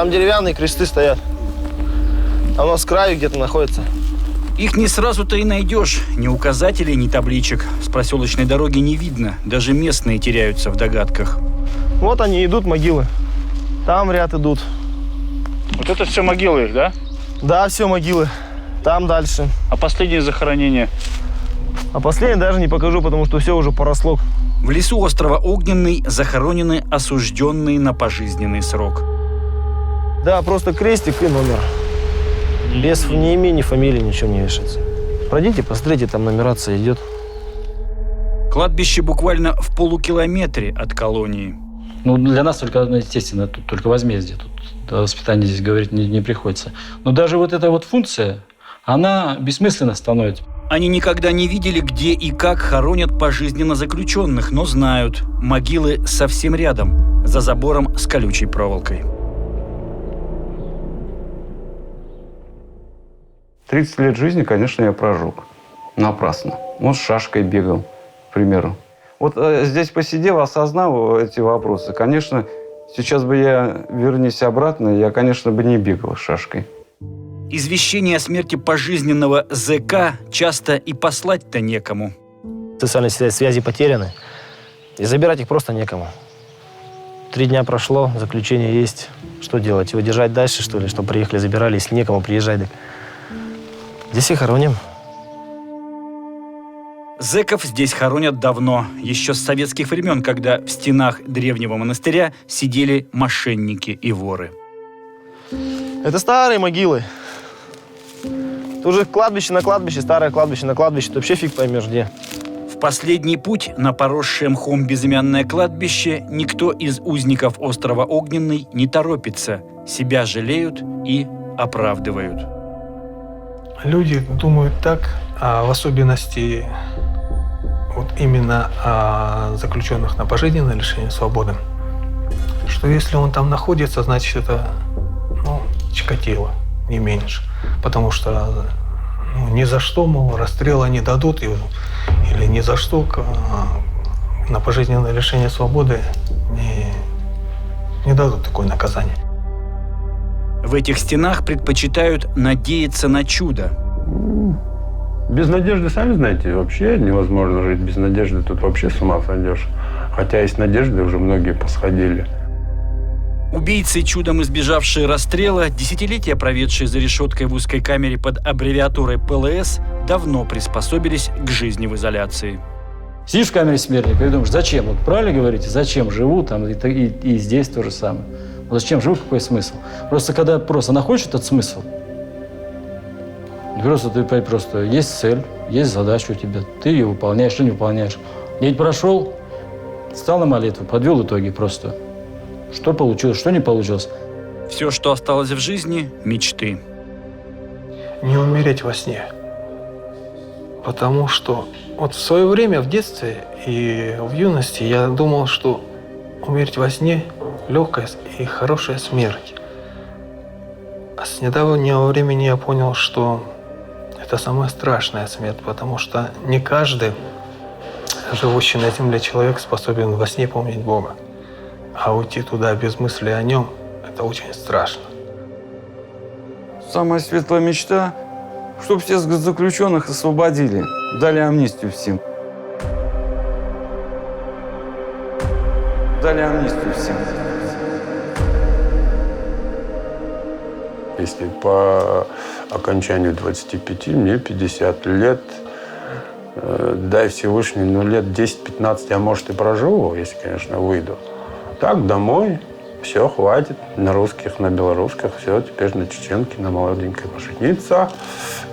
Там деревянные кресты стоят. А у нас с краю где-то находится. Их не сразу-то и найдешь. Ни указателей, ни табличек. С проселочной дороги не видно. Даже местные теряются в догадках. Вот они идут, могилы. Там в ряд идут. Вот это все могилы их, да? Да, все могилы. Там дальше. А последнее захоронение? А последнее даже не покажу, потому что все уже поросло. В лесу острова Огненный захоронены осужденные на пожизненный срок. Да, просто крестик и номер. Без ни имени, ни фамилии, ничего не вешается. Пройдите, посмотрите, там нумерация идет. Кладбище буквально в полукилометре от колонии. Ну, для нас только, естественно, тут только возмездие. Тут о воспитании здесь говорить не приходится. Но даже вот эта вот функция, она бессмысленно становится. Они никогда не видели, где и как хоронят пожизненно заключенных, но знают, могилы совсем рядом, за забором с колючей проволокой. 30 лет жизни, конечно, я прожег. Напрасно. Вот с шашкой бегал, к примеру. Вот здесь посидев, осознав эти вопросы, конечно, сейчас бы я, вернись обратно, я, конечно, бы не бегал с шашкой. Извещение о смерти пожизненного ЗК часто и послать-то некому. Социальные связи потеряны, и забирать их просто некому. 3 дня прошло, заключение есть. Что делать? Его держать дальше, что ли? Чтобы приехали, забирали, если некому приезжать. Так... Здесь и хороним. Зэков здесь хоронят давно, еще с советских времен, когда в стенах древнего монастыря сидели мошенники и воры. Это старые могилы. Это уже кладбище на кладбище, старое кладбище на кладбище. Ты вообще фиг поймешь, где. В последний путь на поросшее мхом безымянное кладбище никто из узников острова Огненный не торопится. Себя жалеют и оправдывают. Люди думают так, в особенности вот именно о заключенных на пожизненное лишение свободы, что если он там находится, значит это Чикатило, не меньше. Потому что ни за что, мол, расстрела не дадут, или ни за что на пожизненное лишение свободы не дадут такое наказание. В этих стенах предпочитают надеяться на чудо. Без надежды, сами знаете, вообще невозможно жить без надежды. Тут вообще с ума сойдешь. Хотя есть надежды, уже многие посходили. Убийцы, чудом избежавшие расстрела, десятилетия проведшие за решеткой в узкой камере под аббревиатурой ПЛС, давно приспособились к жизни в изоляции. Сидишь в камере смертника и думаешь, зачем? Вот правильно говорите, зачем живу там, и здесь то же самое. Вот зачем живу, какой смысл? Просто когда находишь этот смысл, просто есть цель, есть задача у тебя, ты ее выполняешь, что не выполняешь. День прошел, встал на молитву, подвел итоги просто. Что получилось, что не получилось. Все, что осталось в жизни – мечты. Не умереть во сне. Потому что вот в свое время, в детстве и в юности, я думал, что умереть во сне – легкая и хорошая смерть. А с недавнего времени я понял, что это самая страшная смерть, потому что не каждый живущий на земле человек способен во сне помнить Бога. А уйти туда без мысли о нем – это очень страшно. Самая светлая мечта, чтобы всех заключенных освободили, дали амнистию всем. Дали амнистию всем. Если по окончанию 25, мне 50 лет, дай Всевышний, лет 10-15 я, может, и проживу, если, конечно, выйду. Так, домой, все, хватит. На русских, на белорусских, все, теперь на чеченке, на молоденькой пожениться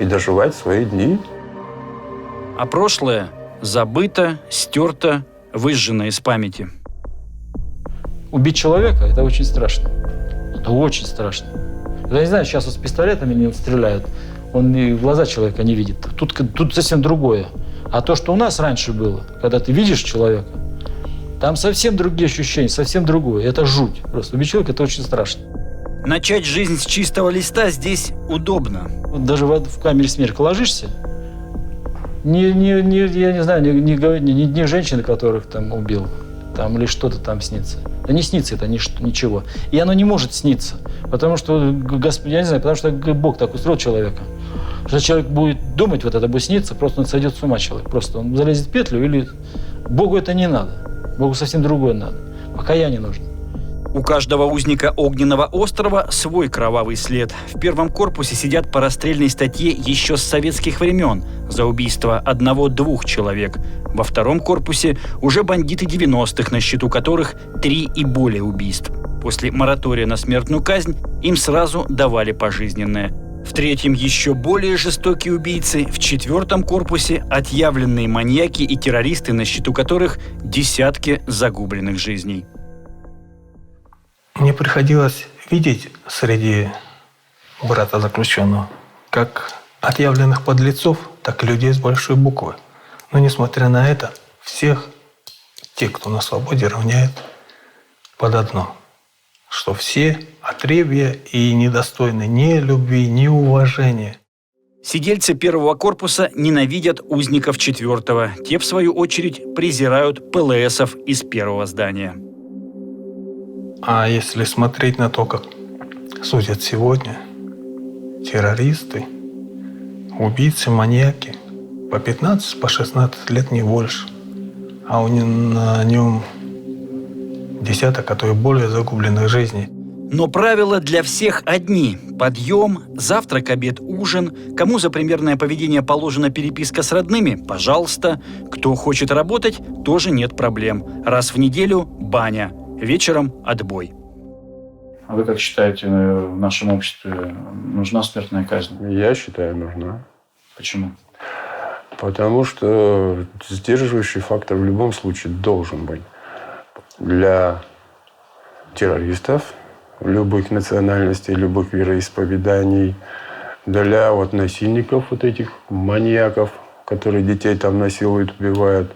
и доживать свои дни. А прошлое забыто, стерто, выжжено из памяти. Убить человека – это очень страшно. Это очень страшно. Я не знаю, сейчас вот с пистолетами не стреляют, он и в глаза человека не видит. Тут совсем другое. А то, что у нас раньше было, когда ты видишь человека, там совсем другие ощущения, совсем другое. Это жуть. Просто убить человека – это очень страшно. Начать жизнь с чистого листа здесь удобно. Вот даже в камере смерти ложишься, я не знаю, не женщины, которых там убил, там или что-то там снится. Да не снится это ничего. И оно не может сниться. Потому что, Господь, я не знаю, потому что Бог так устроил человека. Что человек будет думать, вот это будет сниться, просто он сойдет с ума человек. Просто он залезет в петлю или... Богу это не надо. Богу совсем другое надо. Покаяние нужно. У каждого узника Огненного острова свой кровавый след. В первом корпусе сидят по расстрельной статье еще с советских времен за убийство 1-2 человек. Во втором корпусе уже бандиты 90-х, на счету которых 3 и более убийств. После моратория на смертную казнь им сразу давали пожизненное. В третьем еще более жестокие убийцы, в 4-м корпусе отъявленные маньяки и террористы, на счету которых десятки загубленных жизней. Мне приходилось видеть среди брата заключенного как отъявленных подлецов, так и людей с большой буквы. Но несмотря на это, всех тех, кто на свободе, равняет под одно, что все отребья и недостойны ни любви, ни уважения. Сидельцы первого корпуса ненавидят узников 4-го. Те, в свою очередь, презирают ПЛСов из первого здания. А если смотреть на то, как судят сегодня террористы, убийцы, маньяки, по 15, по 16 лет, не больше. А на нем десяток, а то и более загубленных жизней. Но правила для всех одни. Подъем, завтрак, обед, ужин. Кому за примерное поведение положена переписка с родными? Пожалуйста. Кто хочет работать, тоже нет проблем. Раз в неделю – баня. Вечером – отбой. А вы как считаете, в нашем обществе нужна смертная казнь? Я считаю, нужна. Почему? Потому что сдерживающий фактор в любом случае должен быть. Для террористов любых национальностей, любых вероисповеданий, для насильников, этих маньяков, которые детей там насилуют, убивают.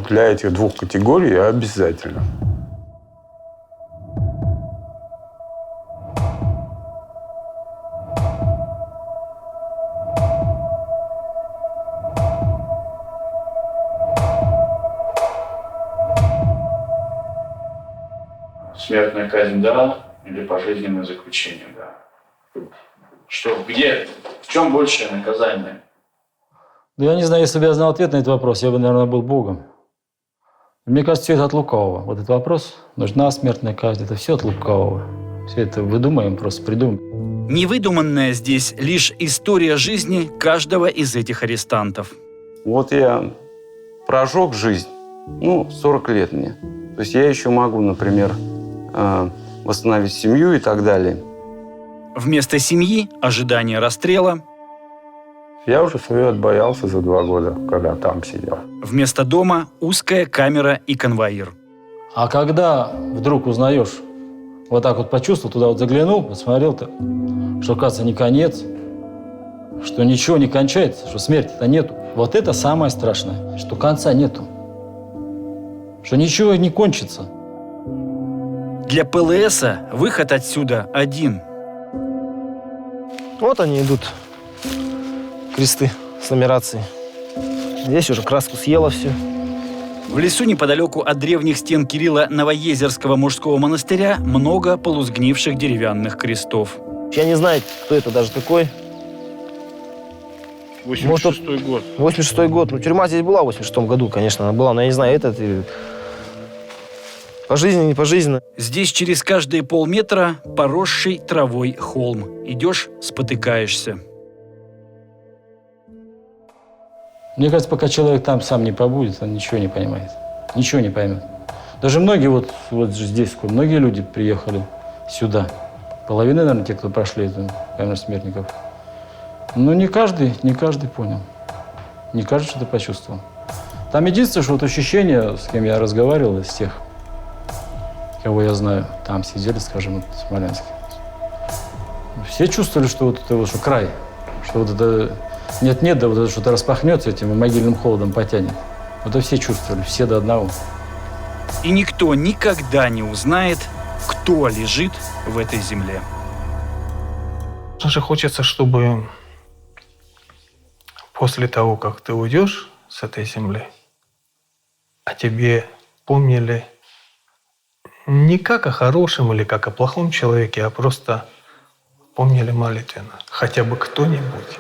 Для этих 2 категорий обязательно. Смертная казнь, да, или пожизненное заключение, да. Что, где, в чем большее наказание? Да я не знаю, если бы я знал ответ на этот вопрос, я бы, наверное, был Богом. Мне кажется, все это от лукавого. Вот этот вопрос, нужна смертная казнь, это все от лукавого. Все это выдумаем, просто придумаем. Невыдуманная здесь лишь история жизни каждого из этих арестантов. Вот я прожег жизнь, 40 лет мне. То есть я еще могу, например, восстановить семью и так далее. Вместо семьи – ожидание расстрела. Я уже свое отбоялся за 2 года, когда там сидел. Вместо дома – узкая камера и конвоир. А когда вдруг узнаешь, вот так вот почувствовал, туда вот заглянул, посмотрел-то, что, оказывается, не конец, что ничего не кончается, что смерти-то нету. Вот это самое страшное, что конца нету, что ничего не кончится. Для ПЛСа выход отсюда один. Вот они идут, кресты с нумерацией. Здесь уже краску съела все. В лесу неподалеку от древних стен Кирилла Новоезерского мужского монастыря много полусгнивших деревянных крестов. Я не знаю, кто это даже такой. 86-й год. 86-й год. Тюрьма здесь была в 86-м году, конечно, она была. Но я не знаю, этот... Пожизненно, не пожизненно. Здесь через каждые полметра поросший травой холм. Идешь, спотыкаешься. Мне кажется, пока человек там сам не побудет, он ничего не понимает. Ничего не поймет. Даже многие, вот здесь, многие люди приехали сюда. Половина, наверное, тех, кто прошли эту камеру смертников. Но не каждый понял. Не каждый что-то почувствовал. Там единственное, что ощущение, с кем я разговаривал, из тех, кого я знаю, там сидели, скажем, в Смоленске. Все чувствовали, что вот это что край, что вот это нет-нет, да вот это что-то распахнется этим и могильным холодом потянет. Вот это все чувствовали, все до одного. И никто никогда не узнает, кто лежит в этой земле. Даже хочется, чтобы после того, как ты уйдешь с этой земли, о тебе помнили Не как о хорошем или как о плохом человеке, а просто помнили молитвенно. Хотя бы кто-нибудь.